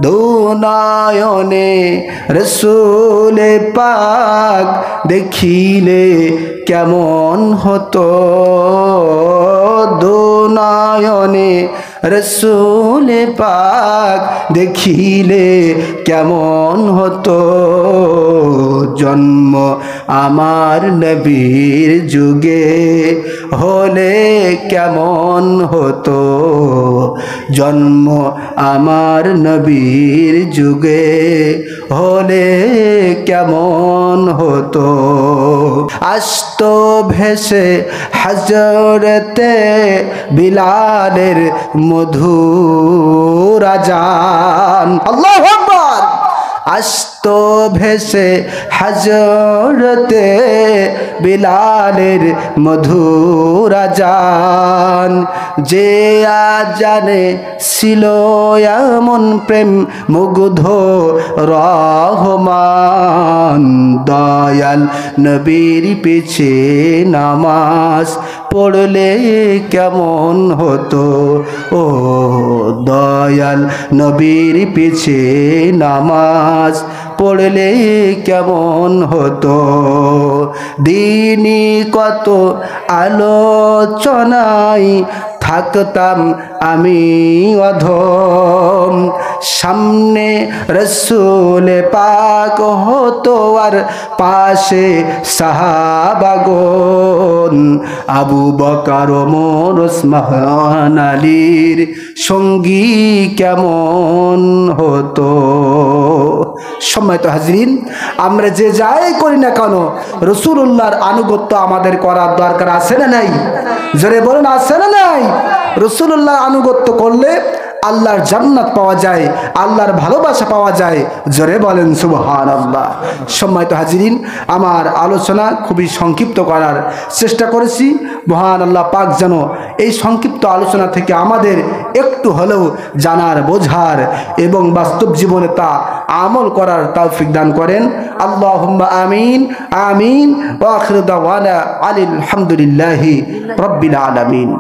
দুনয়নে রসুলে পাক দেখিলে কেমন হতো, দুনয়নে রসুলে পাক দেখিলে কেমন হতো। জন্ম আমার নবীর যুগে হলে কেমন হতো, জন্ম আমার নবীর যুগে হলে কেমন হতো। আসতো ভেসে হযরতে বিলালের মধুর আযান, আল্লাহু আকবার। আসতো ভেসে হযরতে বিলালের মধুর আযান, যে আযানে ছিল এমন প্রেম মুগ্ধ রহমান। দয়াল নবীর পিছে নামাজ পড়লে কেমন হতো, ও দয়াল নবীর পিছে নামাজ পড়লে কেমন হতো। দিনই কত আলোচনায় থাকতাম আমি অধম, সামনে রসুল পাক হতো আর পাশে সাহাবাগণ। আবু বকর ওমর ওসমান আলীর সঙ্গী কেমন হতো। সম্মানিত হাজরিন, আমরা যে যাই করি না কেন রাসূলুল্লাহর আনুগত্য আমাদের করার দরকার আছে না নাই? জোরে বলুন, আছে না নাই? রাসূলুল্লাহর আনুগত্য করলে আল্লাহর জান্নাত পাওয়া যায়, আল্লাহর ভালোবাসা পাওয়া যায়। জোরে বলেন সুবহানাল্লাহ। সম্মানিত হাজিরিন, আমার আলোচনা খুবই সংক্ষিপ্ত করার চেষ্টা করেছি। মহান আল্লাহ পাক যেন এই সংক্ষিপ্ত আলোচনা থেকে আমাদের একটু হলেও জানার, বোঝার এবং বাস্তব জীবনে তা আমল করার তৌফিক দান করেন। আল্লাহুম্মা আমিন আমিন। ওয়া আখিরু দাওয়ানা আলহামদুলিল্লাহি রাব্বিল আলামিন।